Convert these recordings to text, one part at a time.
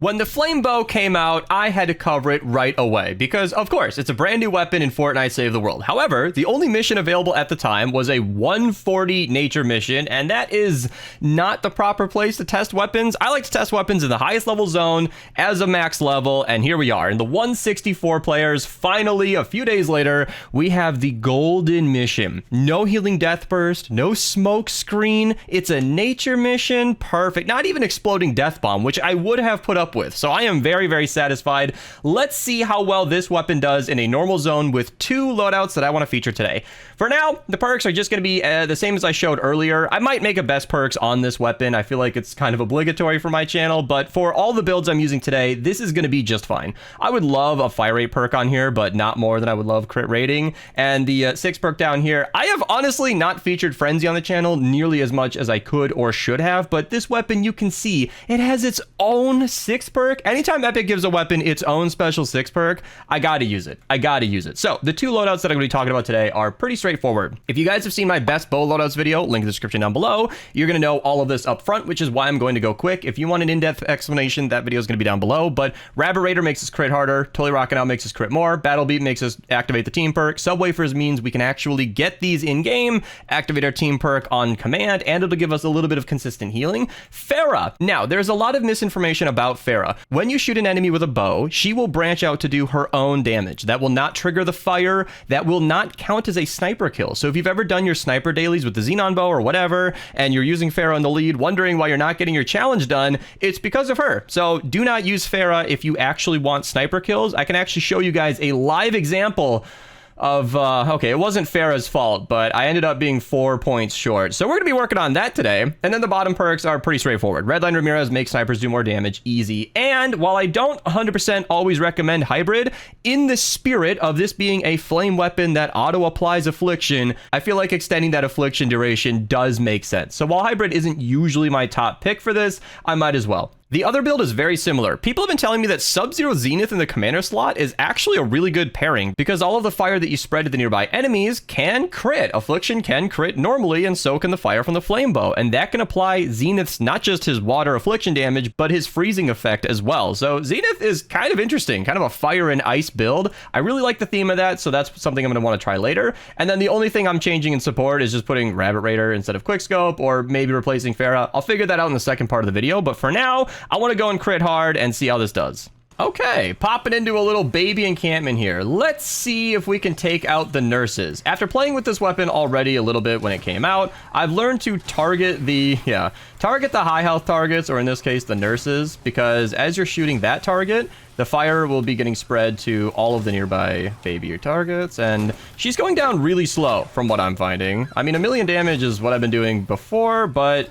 When the flame bow came out, I had to cover it right away because, of course, it's a brand new weapon in Fortnite Save the World. However, the only mission available at the time was a 140 nature mission, and that is not the proper place to test weapons. I like to test weapons in the highest level zone as a max level, and here we are. In the 164 players, finally, a few days later, we have the golden mission. No healing death burst, no smoke screen. It's a nature mission. Perfect. Not even exploding death bomb, which I would have put up with. So I am very, very satisfied. Let's see how well this weapon does in a normal zone with two loadouts that I want to feature today. For now, the perks are just going to be the same as I showed earlier. I might make a best perks on this weapon. I feel like it's kind of obligatory for my channel, but for all the builds I'm using today, this is going to be just fine. I would love a fire rate perk on here, but not more than I would love crit rating. And the 6 perk down here, I have honestly not featured Frenzy on the channel nearly as much as I could or should have, but this weapon, you can see, it has its own 6 perk. Anytime Epic gives a weapon its own special 6 perk, I gotta use it. So the two loadouts that I'm gonna be talking about today are pretty straightforward. If you guys have seen my best bow loadouts video, link in the description down below, you're gonna know all of this up front, which is why I'm going to go quick. If you want an in-depth explanation, that video is gonna be down below, but Rabbit Raider makes us crit harder, Totally Rockin' Out makes us crit more, Battle Beat makes us activate the team perk, Subwafers means we can actually get these in-game, activate our team perk on command, and it'll give us a little bit of consistent healing. Farah. Now, there's a lot of misinformation about Farah. When you shoot an enemy with a bow, she will branch out to do her own damage. That will not trigger the fire. That will not count as a sniper kill. So if you've ever done your sniper dailies with the Xenon bow or whatever, and you're using Farah in the lead, wondering why you're not getting your challenge done, it's because of her. So do not use Farah if you actually want sniper kills. I can actually show you guys a live example of, okay, it wasn't Farah's fault, but I ended up being 4 points short. So we're going to be working on that today. And then the bottom perks are pretty straightforward. Redline Ramirez makes snipers do more damage, easy. And while I don't 100% always recommend hybrid, in the spirit of this being a flame weapon that auto-applies affliction, I feel like extending that affliction duration does make sense. So while hybrid isn't usually my top pick for this, I might as well. The other build is very similar. People have been telling me that Sub-Zero Zenith in the commander slot is actually a really good pairing because all of the fire that you spread to the nearby enemies can crit. Affliction can crit normally, and so can the fire from the flame bow. And that can apply Zenith's not just his water affliction damage, but his freezing effect as well. So Zenith is kind of interesting, kind of a fire and ice build. I really like the theme of that, so that's something I'm going to want to try later. And then the only thing I'm changing in support is just putting Rabbit Raider instead of Quickscope, or maybe replacing Farah. I'll figure that out in the second part of the video, but for now, I want to go and crit hard and see how this does. Okay, popping into a little baby encampment here. Let's see if we can take out the nurses. After playing with this weapon already a little bit when it came out, I've learned to target the high health targets, or in this case, the nurses, because as you're shooting that target, the fire will be getting spread to all of the nearby baby targets, and she's going down really slow from what I'm finding. I mean, 1 million damage is what I've been doing before, but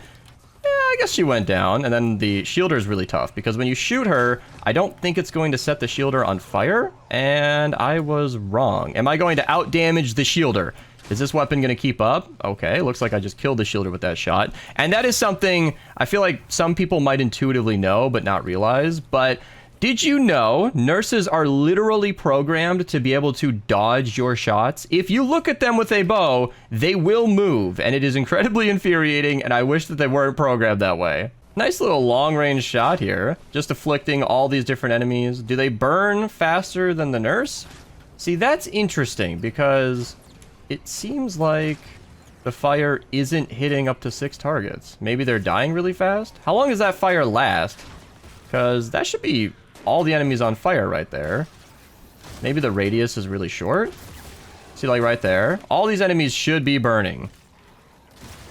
I guess she went down. And then the shielder is really tough because when you shoot her, I don't think it's going to set the shielder on fire, and I was wrong. Am I going to out damage the shielder? Is this weapon going to keep up? Okay, looks like I just killed the shielder with that shot. And that is something I feel like some people might intuitively know but not realize. But did you know nurses are literally programmed to be able to dodge your shots? If you look at them with a bow, they will move, and it is incredibly infuriating, and I wish that they weren't programmed that way. Nice little long-range shot here, just afflicting all these different enemies. Do they burn faster than the nurse? See, that's interesting, because it seems like the fire isn't hitting up to 6 targets. Maybe they're dying really fast? How long does that fire last? Because that should be all the enemies on fire right there. Maybe the radius is really short. See, like right there, all these enemies should be burning,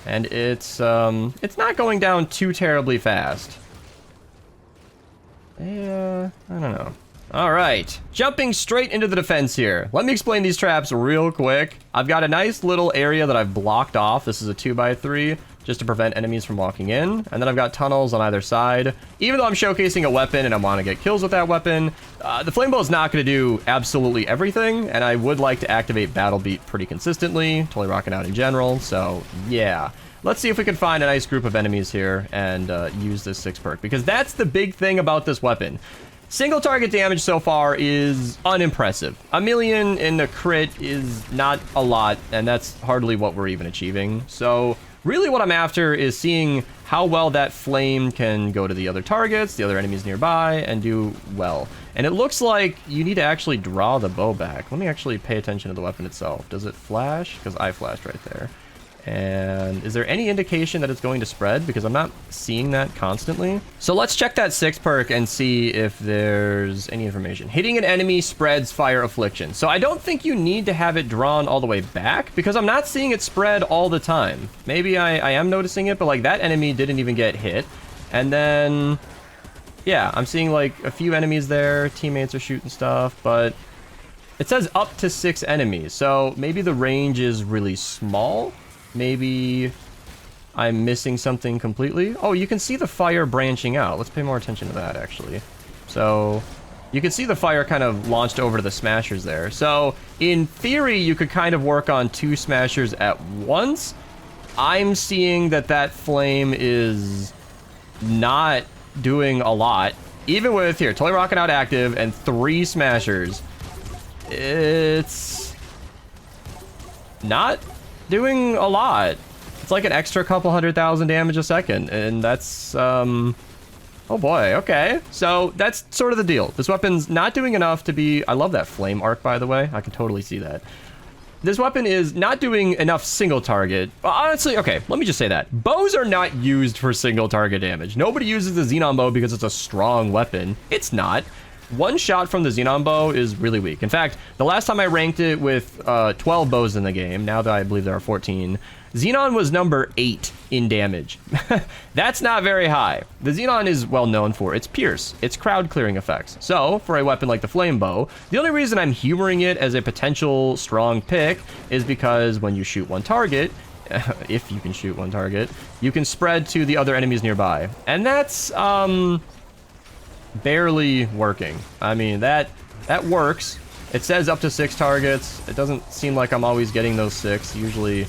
and it's not going down too terribly fast. Yeah, I don't know. All right, jumping straight into the defense here. Let me explain these traps real quick. I've got a nice little area that I've blocked off. This is a 2x3. Just to prevent enemies from walking in. And then I've got tunnels on either side. Even though I'm showcasing a weapon and I want to get kills with that weapon, the flame bow is not going to do absolutely everything, and I would like to activate Battle Beat pretty consistently, Totally Rockin' Out in general. So yeah, let's see if we can find a nice group of enemies here and use this 6 perk, because that's the big thing about this weapon. Single target damage so far is unimpressive. 1 million in the crit is not a lot, and that's hardly what we're even achieving. So really what I'm after is seeing how well that flame can go to the other targets, the other enemies nearby, and do well. And it looks like you need to actually draw the bow back. Let me actually pay attention to the weapon itself. Does it flash? Because I flashed right there. And is there any indication that it's going to spread? Because I'm not seeing that constantly. So let's check that 6 perk and see if there's any information. Hitting an enemy spreads fire affliction. So I don't think you need to have it drawn all the way back because I'm not seeing it spread all the time. Maybe I am noticing it, but like that enemy didn't even get hit. And then, yeah, I'm seeing like a few enemies there. Teammates are shooting stuff, but it says up to 6 enemies. So maybe the range is really small. Maybe I'm missing something completely. Oh, you can see the fire branching out. Let's pay more attention to that, actually. So you can see the fire kind of launched over to the smashers there. So in theory, you could kind of work on 2 smashers at once. I'm seeing that that flame is not doing a lot. Even with, here, totally rocking out active and 3 smashers. It's not doing a lot. It's like an extra couple 100,000 damage a second, and that's oh boy, okay. So that's sort of the deal. This weapon's not doing enough to be... I love that flame arc, by the way. I can totally see that. This weapon is not doing enough single target. Honestly, okay, let me just say that. Bows are not used for single target damage. Nobody uses the Xenon bow because it's a strong weapon. It's not. One shot from the Xenon bow is really weak. In fact, the last time I ranked it with 12 bows in the game, now that I believe there are 14, Xenon was number 8 in damage. That's not very high. The Xenon is well known for its pierce, its crowd clearing effects. So, for a weapon like the flame bow, the only reason I'm humoring it as a potential strong pick is because when you shoot one target, if you can shoot one target, you can spread to the other enemies nearby. And that's, barely working. I mean, that works. It says up to 6 targets. It doesn't seem like I'm always getting those 6, usually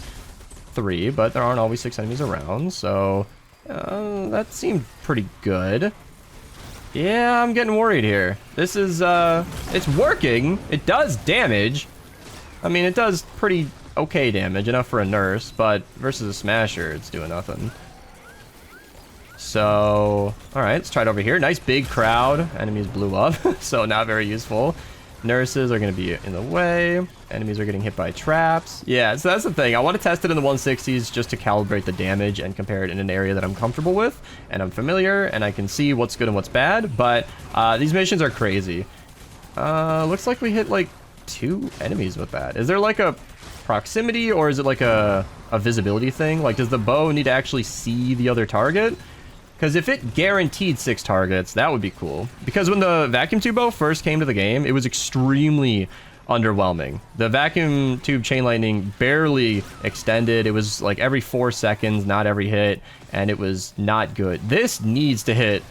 3, but there aren't always 6 enemies around, so that seemed pretty good. Yeah, I'm getting worried here. This is, it's working. It does damage. I mean, it does pretty okay damage, enough for a nurse, but versus a smasher, it's doing nothing. So, all right, let's try it over here. Nice big crowd. Enemies blew up, so not very useful. Nurses are going to be in the way. Enemies are getting hit by traps. Yeah, so that's the thing. I want to test it in the 160s just to calibrate the damage and compare it in an area that I'm comfortable with and I'm familiar and I can see what's good and what's bad. But these missions are crazy. Looks like we hit like 2 enemies with that. Is there like a proximity or is it like a visibility thing? Like, does the bow need to actually see the other target? Because if it guaranteed 6 targets, that would be cool. Because when the vacuum tube bow first came to the game, it was extremely underwhelming. The vacuum tube chain lightning barely extended. It was like every 4 seconds, not every hit, and it was not good. This needs to hit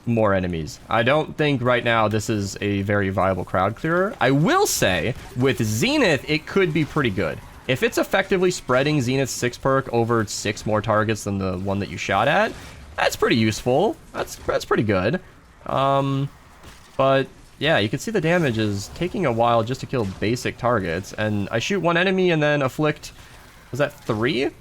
more enemies. I don't think right now this is a very viable crowd clearer. I will say, with Zenith, it could be pretty good. If it's effectively spreading Zenith's 6 perk over 6 more targets than the one that you shot at, that's pretty useful. That's pretty good. But yeah, you can see the damage is taking a while just to kill basic targets. And I shoot 1 enemy and then afflict, was that 3? And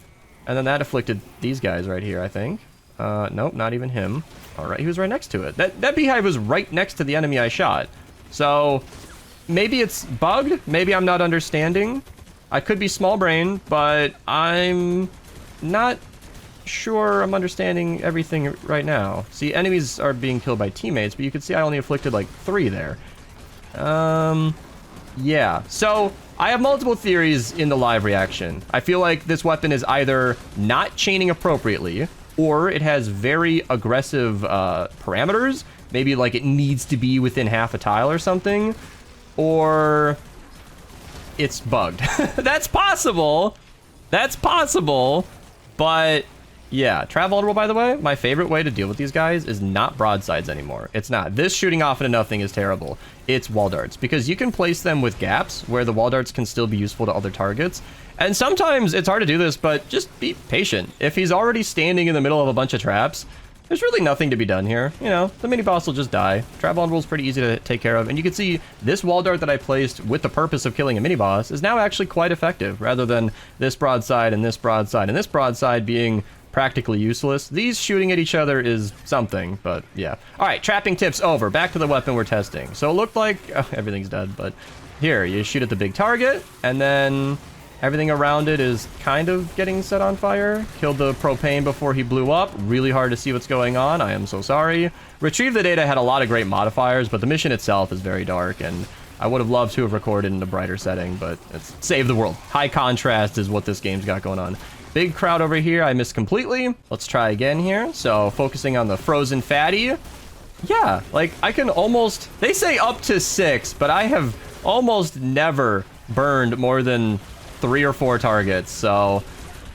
then that afflicted these guys right here, I think. Nope, not even him. All right, he was right next to it. That beehive was right next to the enemy I shot. So maybe it's bugged. Maybe I'm not understanding. I could be small brain, but I'm not sure I'm understanding everything right now. See, enemies are being killed by teammates, but you can see I only afflicted like 3 there. Yeah. So I have multiple theories in the live reaction. I feel like this weapon is either not chaining appropriately, or it has very aggressive parameters. Maybe like it needs to be within half a tile or something, or it's bugged. That's possible. That's possible. But yeah, trap vulnerable, by the way, my favorite way to deal with these guys is not broadsides anymore. It's not. This shooting off into nothing is terrible. It's wall darts, because you can place them with gaps where the wall darts can still be useful to other targets. And sometimes it's hard to do this, but just be patient. If he's already standing in the middle of a bunch of traps, there's really nothing to be done here. You know, the mini boss will just die. Trap vulnerable is pretty easy to take care of. And you can see this wall dart that I placed with the purpose of killing a mini boss is now actually quite effective, rather than this broadside and this broadside and this broadside being practically useless. These shooting at each other is something, but yeah. All right, trapping tips over. Back to the weapon we're testing. So it looked like everything's dead, but here, you shoot at the big target, and then everything around it is kind of getting set on fire. Killed the propane before he blew up. Really hard to see what's going on. I am so sorry. Retrieve the Data had a lot of great modifiers, but the mission itself is very dark, and I would have loved to have recorded in a brighter setting, but it's save the world. High contrast is what this game's got going on. Big crowd over here. I missed completely. Let's try again here. So focusing on the frozen fatty. Yeah, like I can almost... They say up to 6, but I have almost never burned more than 3 or 4 targets, so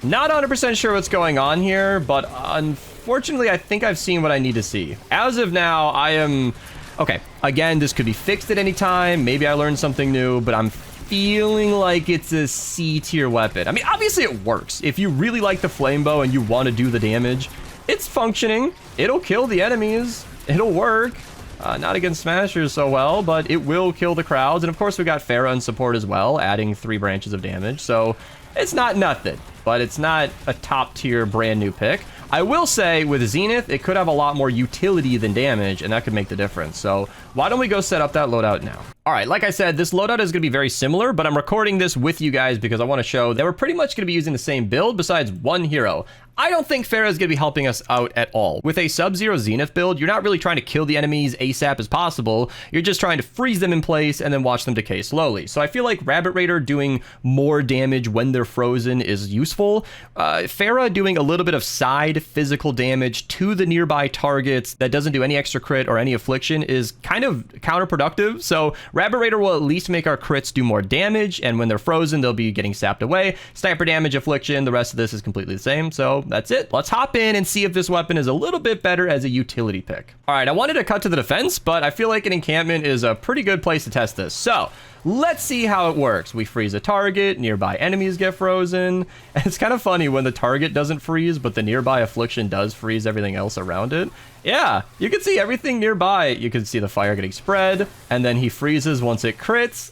not 100% sure what's going on here, but unfortunately I think I've seen what I need to see. As of now, I am... Okay, again, this could be fixed at any time. Maybe I learned something new, but I'm feeling like it's a C tier weapon. I mean, obviously it works. If you really like the flame bow and you want to do the damage, it's functioning. It'll kill the enemies. It'll work. Not against smashers so well, but it will kill the crowds. And of course we got Farah in support as well, adding 3 branches of damage. So it's not nothing, but it's not a top tier brand new pick. I will say with Zenith, it could have a lot more utility than damage, and that could make the difference. So why don't we go set up that loadout now? All right, like I said, this loadout is going to be very similar, but I'm recording this with you guys because I want to show that we're pretty much going to be using the same build besides one hero. I don't think Farah is going to be helping us out at all. With a Sub-Zero Zenith build, you're not really trying to kill the enemies ASAP as possible. You're just trying to freeze them in place and then watch them decay slowly. So I feel like Rabbit Raider doing more damage when they're frozen is useful. Farah doing a little bit of side physical damage to the nearby targets that doesn't do any extra crit or any affliction is kind of counterproductive. So Rabbit Raider will at least make our crits do more damage, and when they're frozen, they'll be getting sapped away. Sniper damage, affliction, the rest of this is completely the same. So that's it. Let's hop in and see if this weapon is a little bit better as a utility pick. All right, I wanted to cut to the defense, but I feel like an encampment is a pretty good place to test this. So let's see how it works. We freeze a target, nearby enemies get frozen. And it's kind of funny when the target doesn't freeze, but the nearby affliction does freeze everything else around it. Yeah, you can see everything nearby. You can see the fire getting spread, and then he freezes once it crits.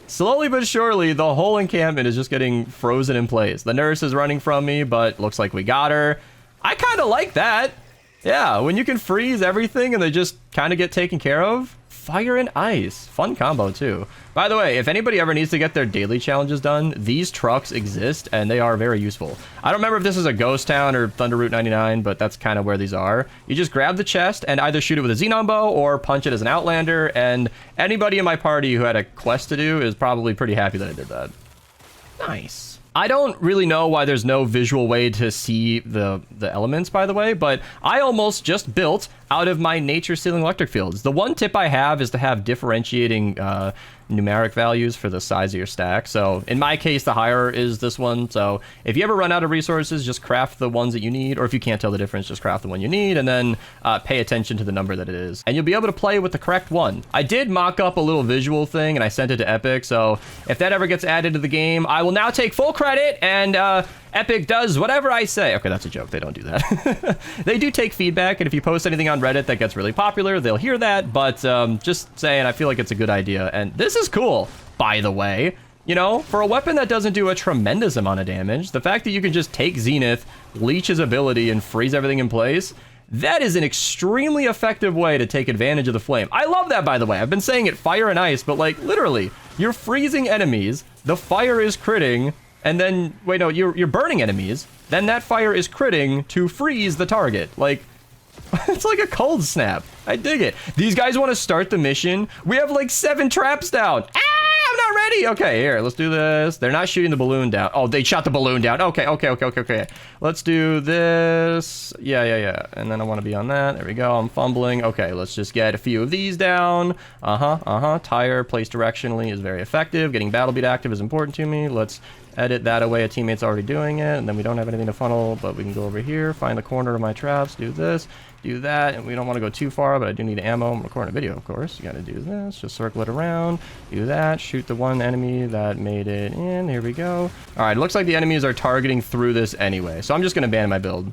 Slowly but surely, the whole encampment is just getting frozen in place. The nurse is running from me, but looks like we got her. I kind of like that. Yeah, when you can freeze everything and they just kind of get taken care of. Fire and ice. Fun combo, too. By the way, if anybody ever needs to get their daily challenges done, these trucks exist, and they are very useful. I don't remember if this is a Ghost Town or Thunder Route 99, but that's kind of where these are. You just grab the chest and either shoot it with a Xenon bow or punch it as an Outlander, and anybody in my party who had a quest to do is probably pretty happy that I did that. Nice. I don't really know why there's no visual way to see the elements, by the way, but I almost just built out of my nature stealing electric fields. The one tip I have is to have differentiating numeric values for the size of your stack. So in my case, the higher is this one. So if you ever run out of resources, just craft the ones that you need, or if you can't tell the difference, just craft the one you need, and then pay attention to the number that it is, and you'll be able to play with the correct one. I did mock up a little visual thing and I sent it to Epic, so if that ever gets added to the game, I will now take full credit, and Epic does whatever I say. Okay, that's a joke. They don't do that. They do take feedback, and if you post anything on Reddit that gets really popular, they'll hear that, but just saying, I feel like it's a good idea. And this is cool, by the way. You know, for a weapon that doesn't do a tremendous amount of damage, the fact that you can just take Zenith, leech his ability, and freeze everything in place, that is an extremely effective way to take advantage of the flame. I love that, by the way. I've been saying it fire and ice, but like literally, you're freezing enemies, the fire is critting, and then, wait, no, you're burning enemies, then that fire is critting to freeze the target. Like, it's like a cold snap. I dig it. These guys want to start the mission. We have like 7 traps down. I'm not ready. Okay, here, let's do this. They're not shooting the balloon down. Oh, they shot the balloon down. Okay. Let's do this. Yeah. And then I want to be on that. There we go. I'm fumbling. Okay, let's just get a few of these down. Tire placed directionally is very effective. Getting battle beat active is important to me. Let's edit that away. A teammate's already doing it, and then we don't have anything to funnel, but we can go over here, find the corner of my traps, do this, do that, and we don't want to go too far, but I do need ammo. I'm recording a video, of course. You got to do this, just circle it around, do that, shoot the one enemy that made it in. Here we go. All right, it looks like the enemies are targeting through this anyway, so I'm just going to abandon my build.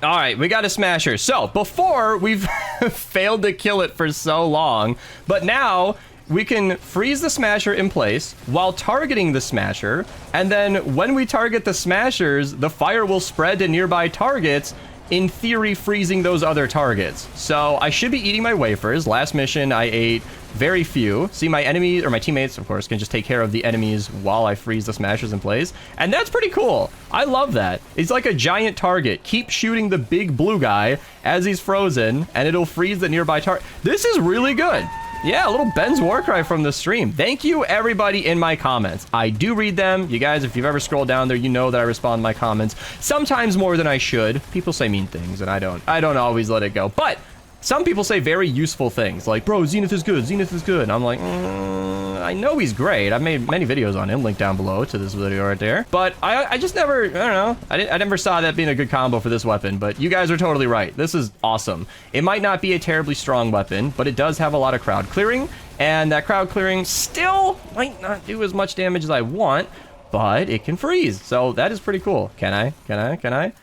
All right, we got a smasher. So before we've failed to kill it for so long, but now we can freeze the smasher in place while targeting the smasher. And then when we target the smashers, the fire will spread to nearby targets, in theory freezing those other targets. So I should be eating my wafers. Last mission I ate very few. See, my enemies, or my teammates, of course, can just take care of the enemies while I freeze the smashers in place. And that's pretty cool. I love that. It's like a giant target. Keep shooting the big blue guy as he's frozen, and it'll freeze the nearby target. This is really good. Yeah, a little Ben's Warcry from the stream. Thank you, everybody, in my comments. I do read them. You guys, if you've ever scrolled down there, you know that I respond to my comments. Sometimes more than I should. People say mean things, and I don't always let it go. But some people say very useful things, like, bro, Zenith is good, Zenith is good. And I'm like, I know he's great. I've made many videos on him, link down below to this video right there. But I just never, I don't know, I never saw that being a good combo for this weapon, but you guys are totally right. This is awesome. It might not be a terribly strong weapon, but it does have a lot of crowd clearing, and that crowd clearing still might not do as much damage as I want, but it can freeze. So that is pretty cool. Can I?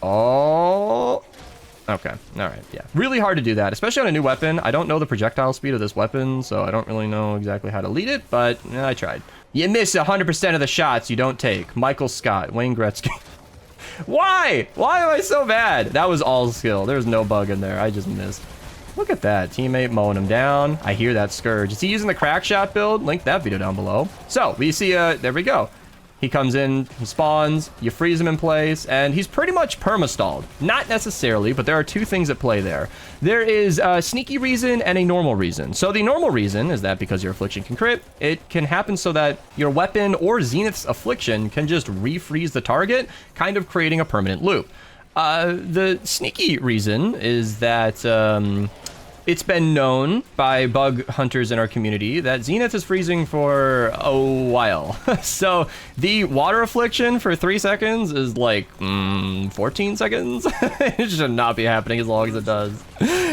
Oh... Okay, all right, yeah. Really hard to do that, especially on a new weapon. I don't know the projectile speed of this weapon, so I don't really know exactly how to lead it, but I tried. You miss 100% of the shots you don't take. Michael Scott, Wayne Gretzky. Why? Why am I so bad? That was all skill. There's no bug in there. I just missed. Look at that. Teammate mowing him down. I hear that Scourge. Is he using the crack shot build? Link that video down below. So, we see, there we go. He comes in, he spawns, you freeze him in place, and he's pretty much perma-stalled. Not necessarily, but there are two things at play there. There is a sneaky reason and a normal reason. So the normal reason is that because your affliction can crit, it can happen so that your weapon or Zenith's affliction can just refreeze the target, kind of creating a permanent loop. The sneaky reason is that it's been known by bug hunters in our community that Zenith is freezing for a while. So the water affliction for 3 seconds is like 14 seconds. It should not be happening as long as it does.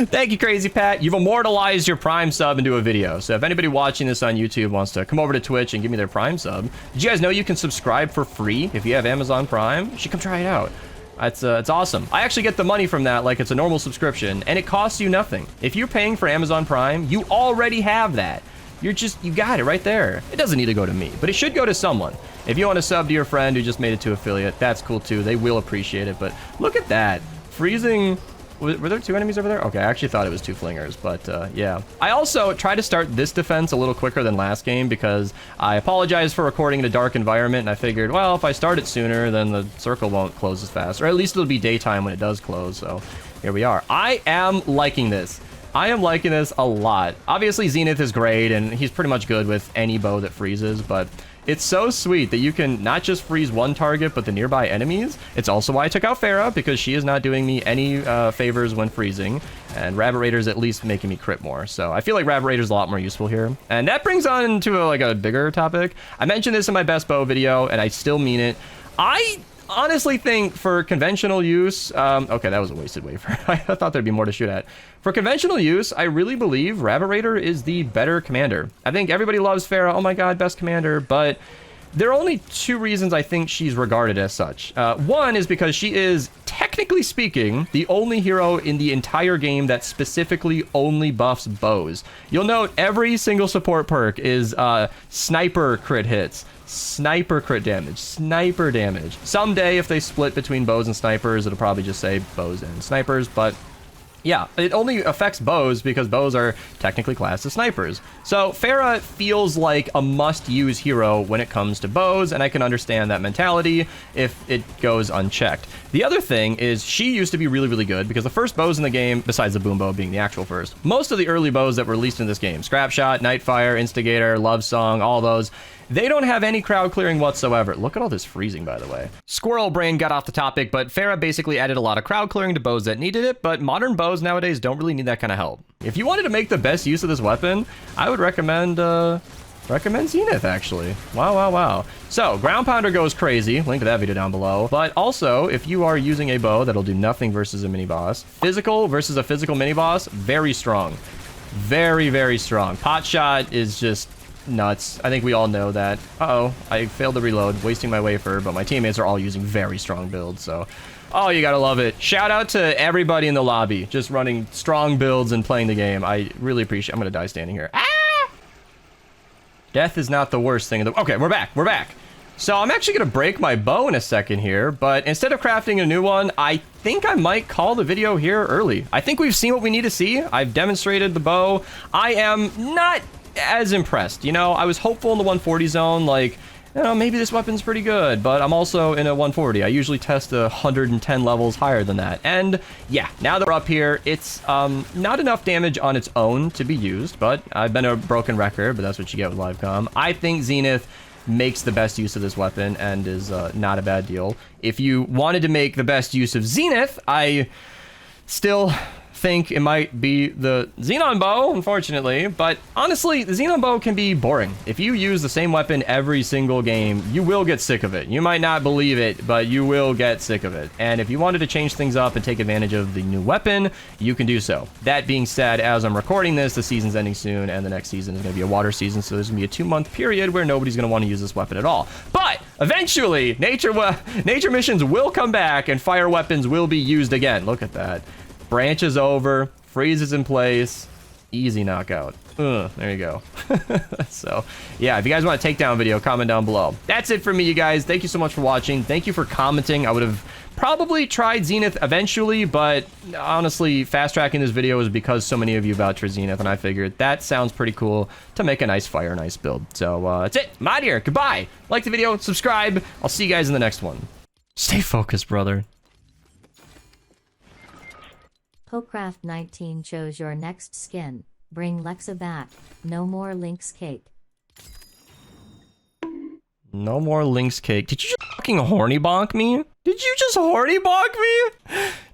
Thank you, Crazy Pat. You've immortalized your Prime sub into a video. So if anybody watching this on YouTube wants to come over to Twitch and give me their Prime sub, did you guys know you can subscribe for free if you have Amazon Prime? You should come try it out. It's awesome. I actually get the money from that like it's a normal subscription, and it costs you nothing. If you're paying for Amazon Prime, you already have that. You got it right there. It doesn't need to go to me, but it should go to someone. If you want to sub to your friend who just made it to affiliate, that's cool too. They will appreciate it, but look at that. Freezing... Were there 2 enemies over there? Okay, I actually thought it was 2 flingers, but yeah. I also tried to start this defense a little quicker than last game because I apologized for recording in a dark environment, and I figured, well, if I start it sooner, then the circle won't close as fast, or at least it'll be daytime when it does close, so here we are. I am liking this. I am liking this a lot. Obviously, Zenith is great, and he's pretty much good with any bow that freezes, but it's so sweet that you can not just freeze one target, but the nearby enemies. It's also why I took out Farah, because she is not doing me any favors when freezing, and Rabbit Raider's at least making me crit more. So I feel like Rabbit Raider's a lot more useful here. And that brings on to like a bigger topic. I mentioned this in my best bow video, and I still mean it. I honestly think for conventional use, okay, that was a wasted wafer. I thought there'd be more to shoot at. For conventional use, I really believe Rabbit Raider is the better commander. I think everybody loves Farah, oh my god, best commander, but there are only 2 reasons I think she's regarded as such. One is because she is, technically speaking, the only hero in the entire game that specifically only buffs bows. You'll note every single support perk is sniper crit hits, sniper crit damage, sniper damage. Someday, if they split between bows and snipers, it'll probably just say bows and snipers, but yeah, it only affects bows because bows are technically classed as snipers. So Farah feels like a must-use hero when it comes to bows, and I can understand that mentality if it goes unchecked. The other thing is she used to be really, really good because the first bows in the game, besides the boom bow being the actual first, most of the early bows that were released in this game, Scrap Shot, Nightfire, Instigator, Love Song, all those, they don't have any crowd clearing whatsoever. Look at all this freezing, by the way. Squirrel Brain got off the topic, but Farah basically added a lot of crowd clearing to bows that needed it, but modern bows nowadays don't really need that kind of help. If you wanted to make the best use of this weapon, I would recommend Zenith, actually. Wow. So, Ground Pounder goes crazy. Link to that video down below. But also, if you are using a bow that'll do nothing versus a mini-boss, physical versus a physical mini-boss, very strong. Very, very strong. Pot Shot is just nuts. I think we all know that. Uh-oh, I failed to reload, wasting my wafer, but my teammates are all using very strong builds, so Oh, you gotta love it. Shout out to everybody in the lobby, just running strong builds and playing the game. I really appreciate I'm gonna die standing here. Ah! Death is not the worst thing in the... Okay, we're back. We're back. So I'm actually gonna break my bow in a second here, but instead of crafting a new one, I think I might call the video here early. I think we've seen what we need to see. I've demonstrated the bow. I am not as impressed. You know, I was hopeful in the 140 zone, like... You know, maybe this weapon's pretty good, but I'm also in a 140. I usually test 110 levels higher than that. And yeah, now that we're up here, it's not enough damage on its own to be used, but I've been a broken record, but that's what you get with Livecom. I think Zenith makes the best use of this weapon and is not a bad deal. If you wanted to make the best use of Zenith, I still think it might be the Xenon bow, unfortunately, but honestly, the Xenon bow can be boring. If you use the same weapon every single game, you will get sick of it. You might not believe it, but you will get sick of it. And if you wanted to change things up and take advantage of the new weapon, you can do so. That being said, as I'm recording this, the season's ending soon, and the next season is going to be a water season, so there's going to be a 2-month period where nobody's going to want to use this weapon at all. But eventually, nature missions will come back, and fire weapons will be used again. Look at that. Branches over, freezes in place, easy knockout. There you go. So, yeah, if you guys want a takedown video, comment down below. That's it for me, you guys. Thank you so much for watching. Thank you for commenting. I would have probably tried Zenith eventually, but honestly, fast-tracking this video is because so many of you vouched for Zenith, and I figured that sounds pretty cool to make a nice fire, nice build. So, that's it. I'm out of here. Goodbye. Like the video, subscribe. I'll see you guys in the next one. Stay focused, brother. Pocraft19 chose your next skin. Bring Lexa back. No more Lynx cake. No more Lynx cake. Did you just fucking horny bonk me? Did you just horny bonk me?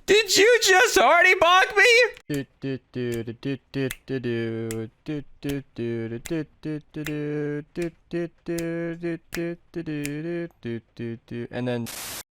Did you just horny bonk me? And then...